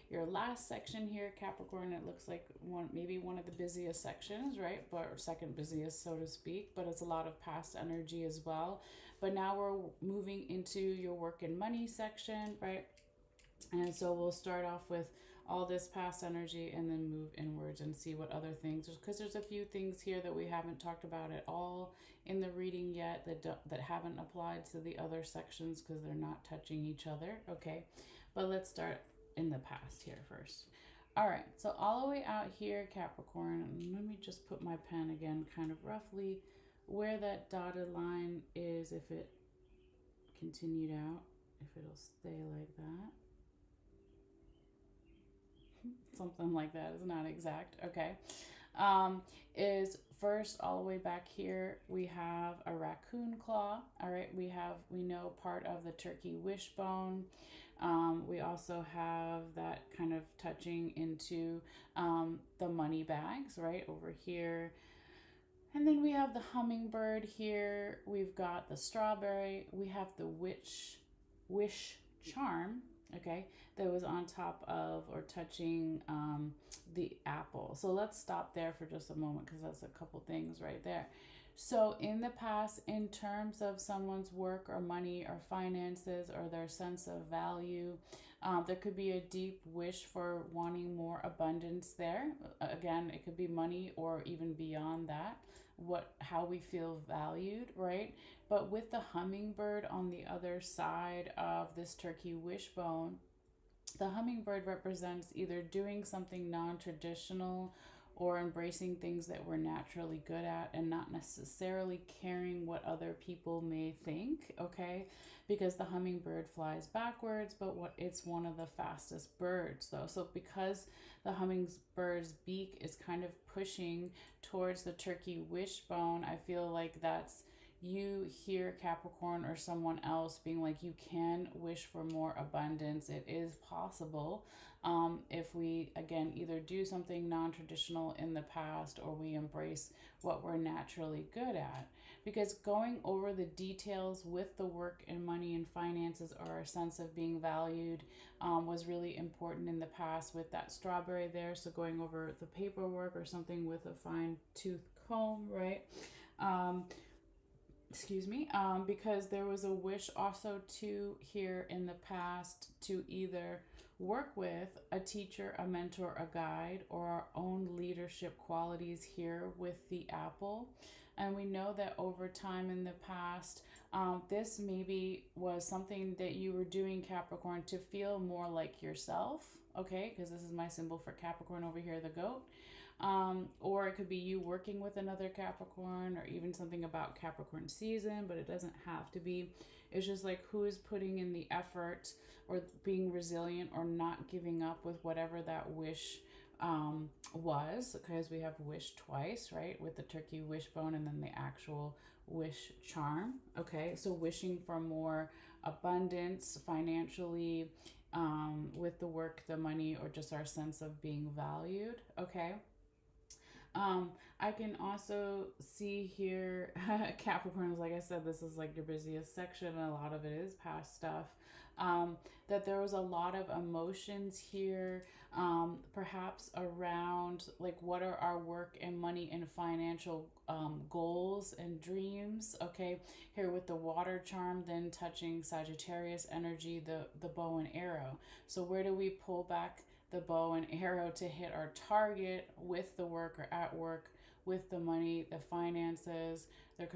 your last section here, Capricorn. It looks like maybe one of the busiest sections, right? But second busiest, so to speak. But it's a lot of past energy as well. But now we're moving into your work and money section, right? And so we'll start off with all this past energy and then move inwards and see what other things, because there's a few things here that we haven't talked about at all in the reading yet that haven't applied to the other sections because they're not touching each other. Okay, but let's start in the past here first. All right, so all the way out here, Capricorn, let me just put my pen again, kind of roughly where that dotted line is, if it continued out, if it'll stay like that. Something like that is not exact. Okay. Is first all the way back here, we have a raccoon claw. All right. We know part of the turkey wishbone. We also have that kind of touching into the money bags right over here. And then we have the hummingbird here. We've got the strawberry. We have the wish charm, okay, that was on top of or touching the apple. So let's stop there for just a moment because that's a couple things right there. So in the past, in terms of someone's work or money or finances or their sense of value, there could be a deep wish for wanting more abundance there. Again, it could be money or even beyond that, how we feel valued, right? But with the hummingbird on the other side of this turkey wishbone, the hummingbird represents either doing something non-traditional or embracing things that we're naturally good at and not necessarily caring what other people may think, okay? Because the hummingbird flies backwards, but it's one of the fastest birds though. So because the hummingbird's beak is kind of pushing towards the turkey wishbone, I feel like that's you here, Capricorn, or someone else being like, you can wish for more abundance. It is possible if we, again, either do something non-traditional in the past or we embrace what we're naturally good at. Because going over the details with the work and money and finances or our sense of being valued was really important in the past with that strawberry there. So going over the paperwork or something with a fine tooth comb, right? Because there was a wish also to here in the past to either work with a teacher, a mentor, a guide, or our own leadership qualities here with the apple. And we know that over time in the past, this maybe was something that you were doing, Capricorn, to feel more like yourself, okay? Because this is my symbol for Capricorn over here, the goat. Or it could be you working with another Capricorn, or even something about Capricorn season, but it doesn't have to be. It's just like who is putting in the effort or being resilient or not giving up with whatever that wish was, because we have wish twice, right? With the turkey wishbone and then the actual wish charm. Okay, so wishing for more abundance financially, with the work, the money, or just our sense of being valued. Okay. I can also see here, Capricorns, like I said, this is like your busiest section, and a lot of it is past stuff. That there was a lot of emotions here, perhaps around like what are our work and money and financial goals and dreams. Okay, here with the water charm, then touching Sagittarius energy, the bow and arrow. So where do we pull back the bow and arrow to hit our target with the work or at work, with the money, the finances? There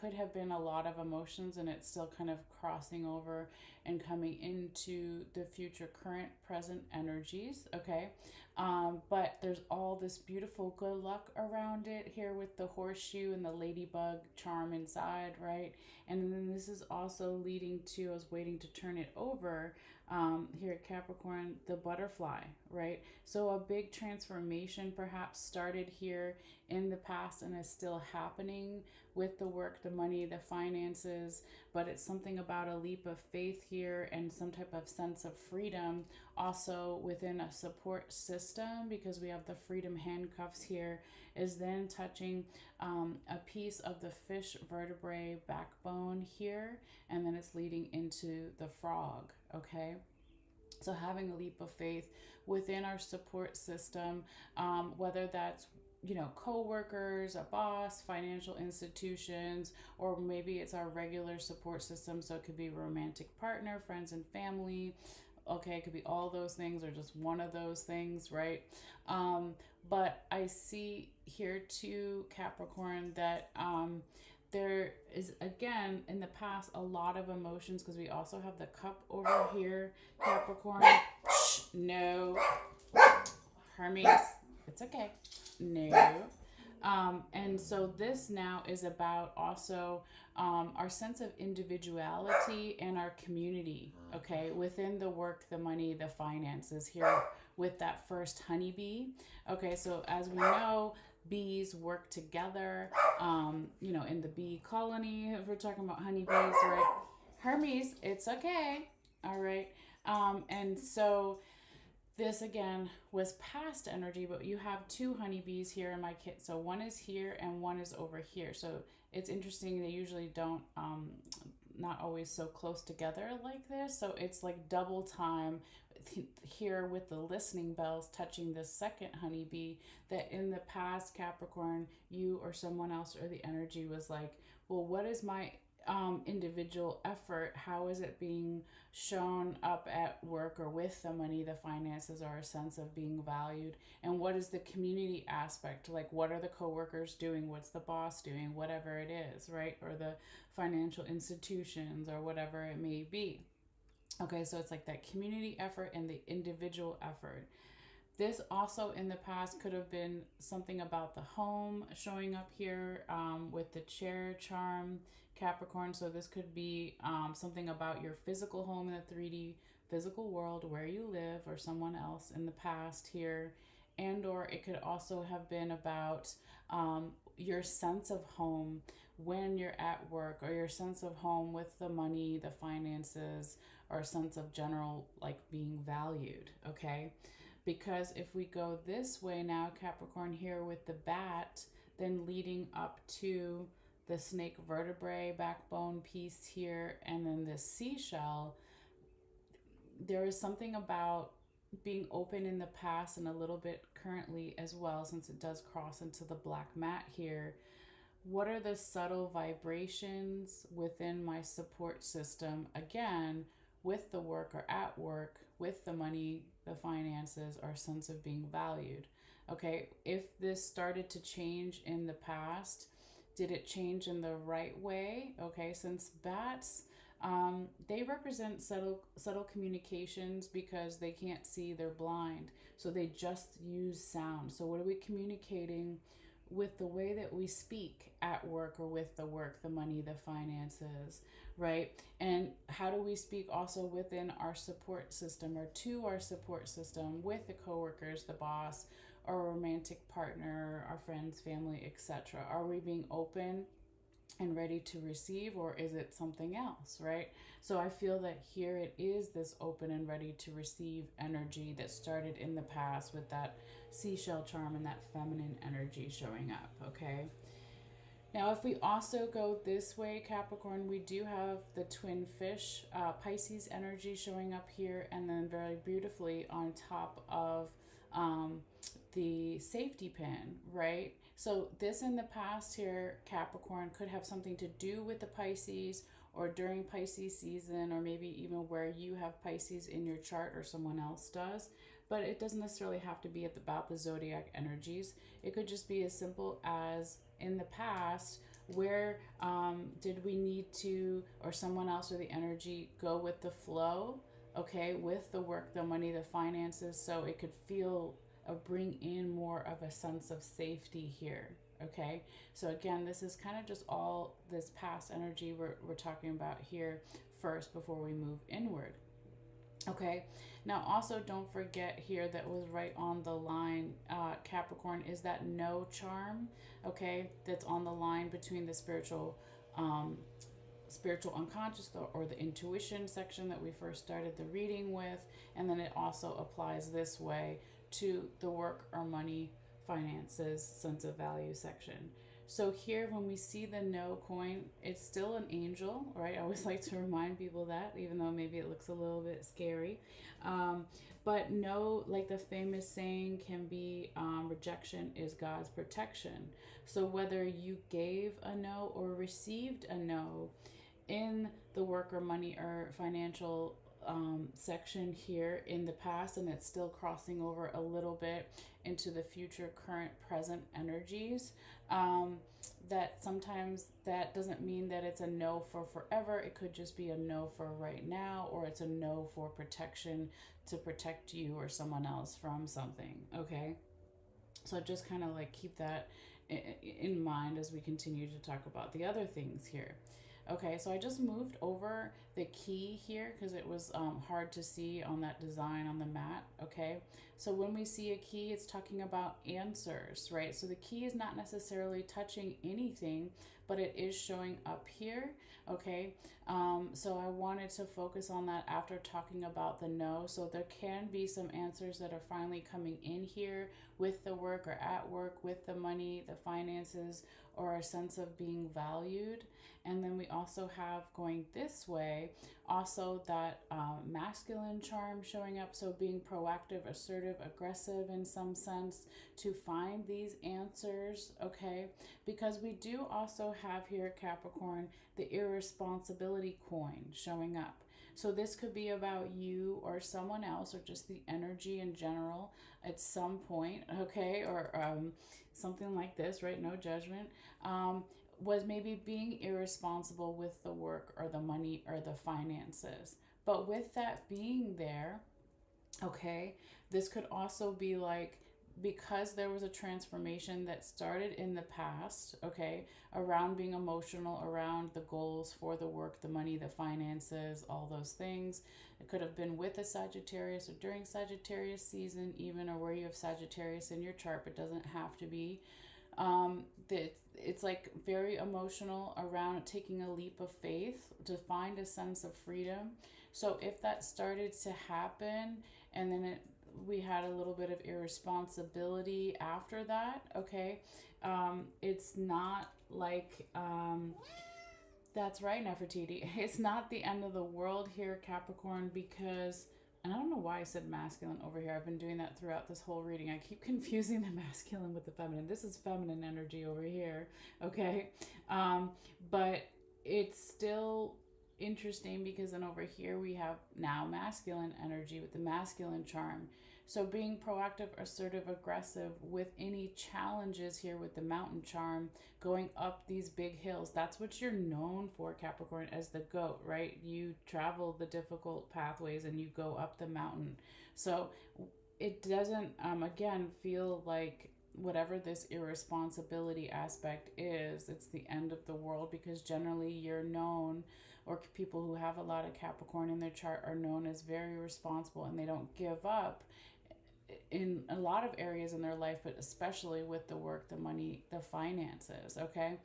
could have been a lot of emotions, and it's still kind of crossing over and coming into the future, current, present energies. Okay, but there's all this beautiful good luck around it here with the horseshoe and the ladybug charm inside, right? And then this is also leading to, I was waiting to turn it over, here at Capricorn, the butterfly, right? So a big transformation perhaps started here in the past and is still happening with the work, the money, the finances, but it's something about a leap of faith here and some type of sense of freedom also within a support system, because we have the freedom handcuffs here, is then touching a piece of the fish vertebrae backbone here, and then it's leading into the frog. Okay, so having a leap of faith within our support system, whether that's co-workers, a boss, financial institutions, or maybe it's our regular support system. So it could be romantic partner, friends and family, Okay, it could be all those things or just one of those things, right? Um, but I see here too, Capricorn, that there is, again, in the past, a lot of emotions, because we also have the cup over here, Capricorn. Shh, no. Hermes, it's okay. No. And so this now is about also our sense of individuality and our community, okay, within the work, the money, the finances here with that first honeybee. Okay, so as we know, bees work together, in the bee colony, if we're talking about honeybees, right? Hermes, it's okay. All right. And so this again was past energy, but you have two honeybees here in my kit. So one is here and one is over here. So it's interesting. They usually don't, not always so close together like this. So it's like double time here with the listening bells touching the second honeybee, that in the past, Capricorn, you or someone else or the energy was like, well, what is my individual effort? How is it being shown up at work or with the money, the finances, or a sense of being valued? And what is the community aspect? Like, what are the coworkers doing? What's the boss doing? Whatever it is, right? Or the financial institutions or whatever it may be. Okay, so it's like that community effort and the individual effort. This also in the past could have been something about the home showing up here with the chair charm, Capricorn. So this could be something about your physical home in the 3D physical world where you live, or someone else in the past here. And or it could also have been about your sense of home when you're at work, or your sense of home with the money, the finances, or a sense of general like being valued, okay? Because if we go this way now, Capricorn, here with the bat, then leading up to the snake vertebrae backbone piece here, and then the seashell, there is something about being open in the past and a little bit currently as well, since it does cross into the black mat here. What are the subtle vibrations within my support system? Again, with the work or at work, with the money, the finances, our sense of being valued. Okay, if this started to change in the past, did it change in the right way? Okay, since bats, they represent subtle communications because they can't see, they're blind. So they just use sound. So what are we communicating with the way that we speak at work, or with the work, the money, the finances, right? And how do we speak also within our support system, or to our support system, with the coworkers, the boss, our romantic partner, our friends, family, etc.? Are we being open and ready to receive, or is it something else, right? So I feel that here it is this open and ready to receive energy that started in the past with that seashell charm and that feminine energy showing up, okay? Now, if we also go this way, Capricorn, we do have the twin fish, Pisces energy showing up here, and then very beautifully on top of the safety pin, right? So this in the past here, Capricorn, could have something to do with the Pisces, or during Pisces season, or maybe even where you have Pisces in your chart or someone else does. But it doesn't necessarily have to be about the zodiac energies. It could just be as simple as in the past, where did we need to, or someone else or the energy, go with the flow, okay, with the work, the money, the finances, so it could feel bring in more of a sense of safety here, okay? So again, this is kind of just all this past energy we're talking about here first before we move inward. Okay, now also don't forget here, that was right on the line, Capricorn, is that no charm, okay, that's on the line between the spiritual unconscious, or the intuition section that we first started the reading with, and then it also applies this way to the work or money, finances, sense of value section. So here, when we see the no coin, it's still an angel, right? I always like to remind people that, even though maybe it looks a little bit scary. But no, like the famous saying can be, rejection is God's protection. So whether you gave a no or received a no in the work or money or financial section here in the past, and it's still crossing over a little bit into the future, current, present energies. Um, that sometimes that doesn't mean that it's a no for forever. It could just be a no for right now, or it's a no for protection, to protect you or someone else from something. Okay, so just kind of like keep that in mind as we continue to talk about the other things here. Okay, so I just moved over the key here because it was hard to see on that design on the mat. Okay, so when we see a key, it's talking about answers, right? So the key is not necessarily touching anything, but it is showing up here. Okay, so I wanted to focus on that after talking about the no. So there can be some answers that are finally coming in here with the work or at work, with the money, the finances, or a sense of being valued. And then we also have, going this way, also that masculine charm showing up. So being proactive, assertive, aggressive in some sense to find these answers, okay? Because we do also have here, Capricorn, the irresponsibility coin showing up. So this could be about you or someone else, or just the energy in general at some point, okay? Or something like this, right? No judgment. Was maybe being irresponsible with the work or the money or the finances. But with that being there, okay, this could also be like, because there was a transformation that started in the past, okay, around being emotional, around the goals for the work, the money, the finances, all those things. It could have been with a Sagittarius or during Sagittarius season, even, or where you have Sagittarius in your chart, but doesn't have to be. It's like very emotional around taking a leap of faith to find a sense of freedom. So if that started to happen, and then we had a little bit of irresponsibility after that, okay, it's not like that's right, Nefertiti. It's not the end of the world here, Capricorn, because, and I don't know why I said masculine over here. I've been doing that throughout this whole reading. I keep confusing the masculine with the feminine. This is feminine energy over here, okay? But it's still interesting because then over here we have now masculine energy with the masculine charm. So being proactive, assertive, aggressive with any challenges here with the mountain charm, going up these big hills. That's what you're known for, Capricorn, as the goat, right? You travel the difficult pathways and you go up the mountain. So it doesn't, again, feel like whatever this irresponsibility aspect is, it's the end of the world, because generally you're known, or people who have a lot of Capricorn in their chart are known as very responsible, and they don't give up in a lot of areas in their life, but especially with the work, the money, the finances, okay?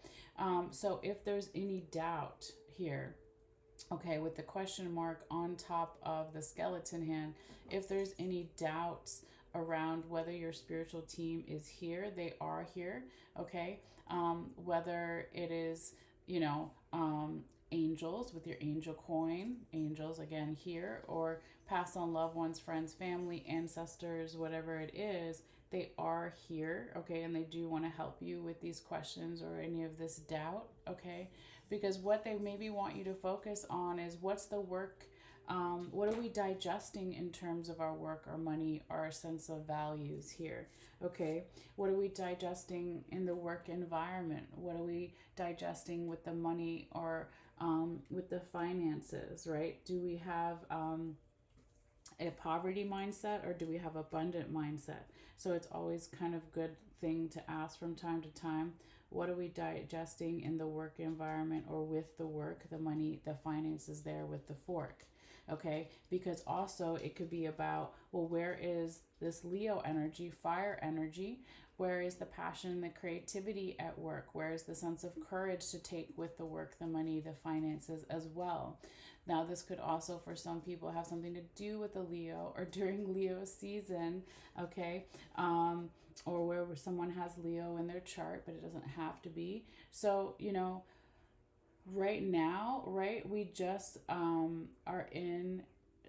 So if there's any doubt here, okay, with the question mark on top of the skeleton hand, if there's any doubts around whether your spiritual team is here, they are here, okay? Whether it is, angels with your angel coin, angels again here, or past on loved ones, friends, family, ancestors, whatever it is, they are here, okay? And they do want to help you with these questions or any of this doubt, okay? Because what they maybe want you to focus on is, what's the work, what are we digesting in terms of our work, our money, our sense of values here, okay? What are we digesting in the work environment? What are we digesting with the money, or with the finances, right? Do we have a poverty mindset, or do we have abundant mindset? So it's always kind of good thing to ask from time to time, what are we digesting in the work environment, or with the work, the money, the finances there with the fork, okay? Because also it could be about, well, where is this Leo energy, fire energy? Where is the passion, the creativity at work? Where is the sense of courage to take with the work, the money, the finances as well? Now, this could also, for some people, have something to do with the Leo, or during Leo season, okay? Or where someone has Leo in their chart, but it doesn't have to be. So, right now, right, we just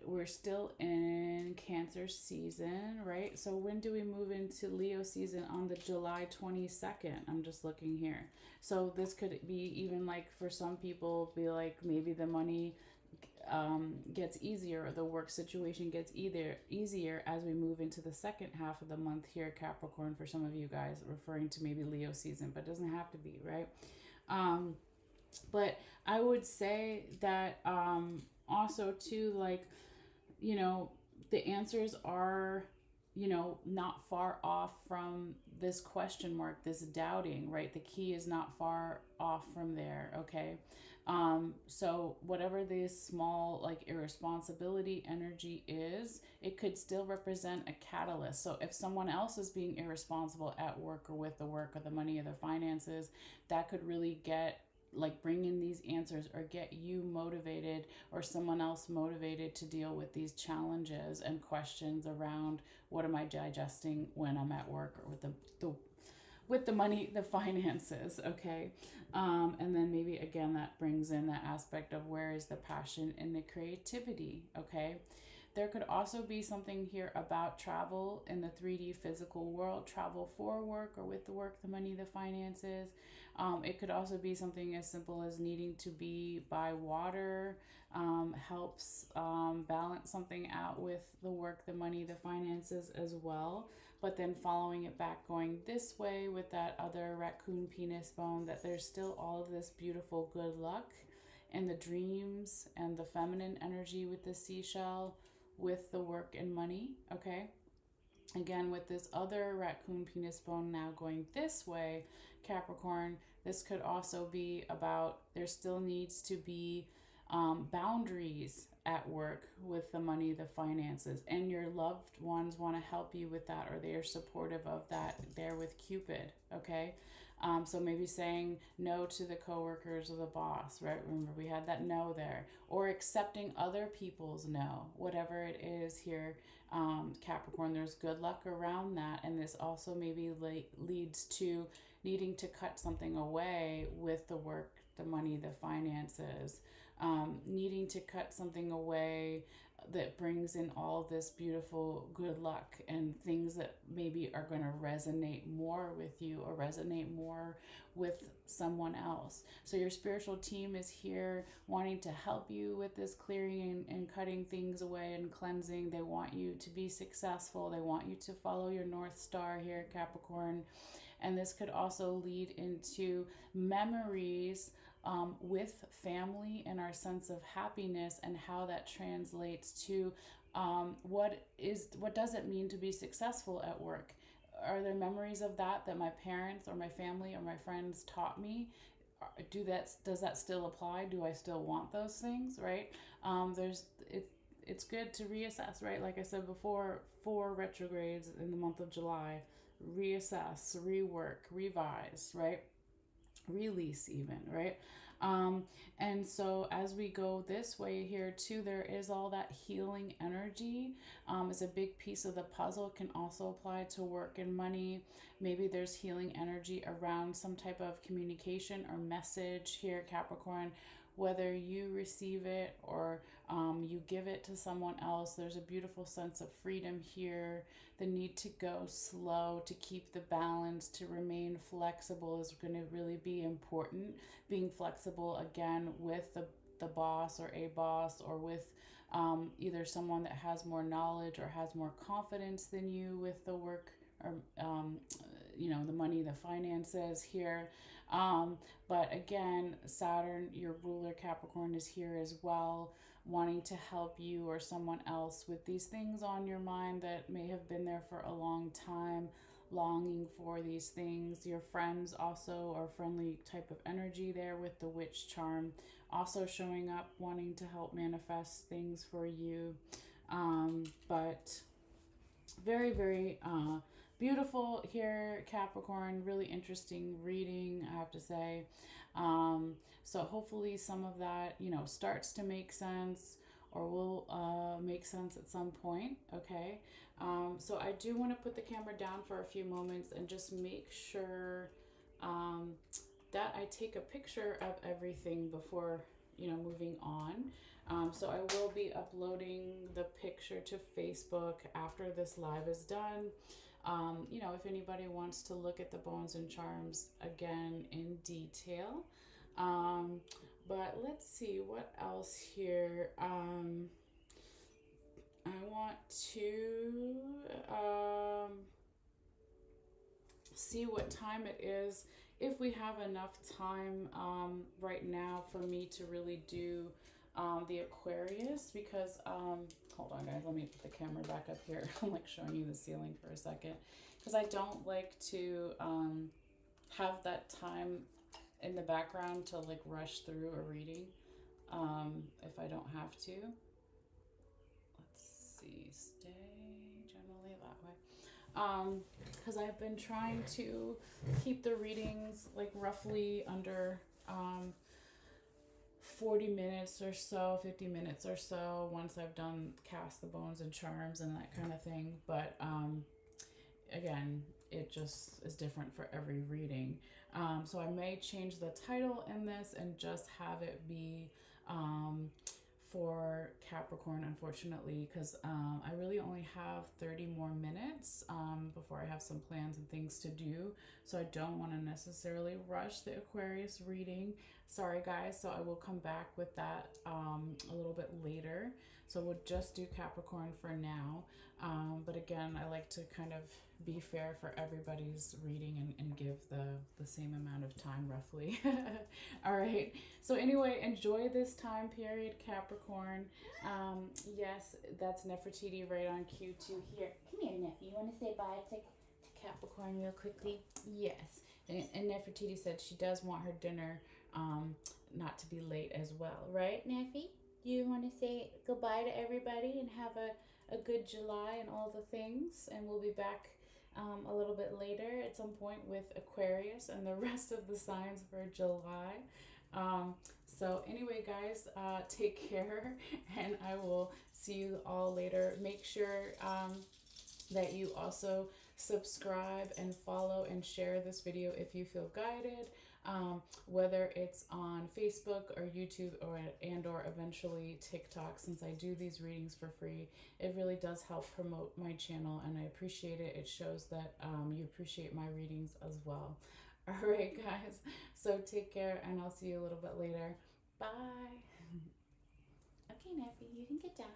we're still in Cancer season, right? So when do we move into Leo season? On the July 22nd. I'm just looking here. So this could be even like, for some people, be like maybe the money gets easier, or the work situation gets either easier as we move into the second half of the month here, Capricorn, for some of you guys, referring to maybe Leo season, but it doesn't have to be, right? Um, but I would say that also too, like, you know, the answers are, not far off from this question mark, this doubting, right? The key is not far off from there, okay? So whatever this small, like, irresponsibility energy is, it could still represent a catalyst. So if someone else is being irresponsible at work or with the work or the money or the finances, that could really get, like, bring in these answers or get you motivated or someone else motivated to deal with these challenges and questions around what am I digesting when I'm at work or with the money, the finances, okay? And then maybe again that brings in that aspect of where is the passion and the creativity, okay? There could also be something here about travel in the 3D physical world, travel for work or with the work, the money, the finances. It could also be something as simple as needing to be by water, helps balance something out with the work, the money, the finances as well. But then following it back, going this way with that other raccoon penis bone, that there's still all of this beautiful good luck and the dreams and the feminine energy with the seashell, with the work and money, okay? Again, with this other raccoon penis bone now going this way, Capricorn, this could also be about there still needs to be boundaries at work with the money, the finances, and your loved ones want to help you with that, or they are supportive of that there with Cupid, okay? So maybe saying no to the coworkers or the boss, right? Remember, we had that no there. Or accepting other people's no, whatever it is here, Capricorn. There's good luck around that. And this also maybe leads to needing to cut something away with the work, the money, the finances. Needing to cut something away that brings in all this beautiful good luck and things that maybe are going to resonate more with you or resonate more with someone else. So your spiritual team is here wanting to help you with this clearing and cutting things away and cleansing. They want you to be successful. They want you to follow your North Star here, Capricorn. And this could also lead into memories with family and our sense of happiness and how that translates to what does it mean to be successful at work. Are there memories of that my parents or my family or my friends taught me? Does that still apply? Do I still want those things, right? It's good to reassess, right? Like I said before, 4 retrogrades in the month of July. Reassess, rework, revise, right? Release even, right? And so as we go this way here too, there is all that healing energy. It's a big piece of the puzzle. It can also apply to work and money. Maybe there's healing energy around some type of communication or message here, Capricorn. Whether you receive it or you give it to someone else, there's a beautiful sense of freedom here. The need to go slow, to keep the balance, to remain flexible is going to really be important. Being flexible again with the boss or a boss, or with either someone that has more knowledge or has more confidence than you with the work or the money, the finances here. But again, Saturn, your ruler Capricorn, is here as well, wanting to help you or someone else with these things on your mind that may have been there for a long time, longing for these things. Your friends also are friendly type of energy there with the witch charm, also showing up, wanting to help manifest things for you. But very, very beautiful here, Capricorn. Really interesting reading, I have to say. So hopefully some of that, starts to make sense or will make sense at some point, okay? So I do want to put the camera down for a few moments and just make sure that I take a picture of everything before, moving on. So I will be uploading the picture to Facebook after this live is done. If anybody wants to look at the bones and charms again in detail. But let's see what else here. I want to see what time it is. If we have enough time right now for me to really do the Aquarius, because hold on, guys, let me put the camera back up here. I'm like showing you the ceiling for a second, because I don't like to have that time in the background to like rush through a reading if I don't have to. Let's see, stay generally that way. Because I've been trying to keep the readings like roughly under 40 minutes or so, 50 minutes or so, once I've done cast the bones and charms and that kind of thing. But again, it just is different for every reading. So I may change the title in this and just have it be for Capricorn, unfortunately, because I really only have 30 more minutes before I have some plans and things to do. So I don't want to necessarily rush the Aquarius reading. Sorry, guys. So I will come back with that a little bit later. So we'll just do Capricorn for now. But again, I like to kind of be fair for everybody's reading and give the same amount of time roughly. All right. So anyway, enjoy this time period, Capricorn. Yes, that's Nefertiti right on cue too. Here, come here, Neff. You want to say bye to Capricorn real quickly? Yes. And Nefertiti said she does want her dinner not to be late as well, right, Neffy? You want to say goodbye to everybody and have a good July and all the things, and we'll be back a little bit later at some point with Aquarius and the rest of the signs for July. So anyway, guys, take care, and I will see you all later. Make sure that you also subscribe and follow and share this video if you feel guided, whether it's on Facebook or YouTube or eventually TikTok. Since I do these readings for free, it really does help promote my channel, and I appreciate it. It shows that you appreciate my readings as well. All right, guys, so take care, and I'll see you a little bit later. Bye. Okay, Neffy, you can get down.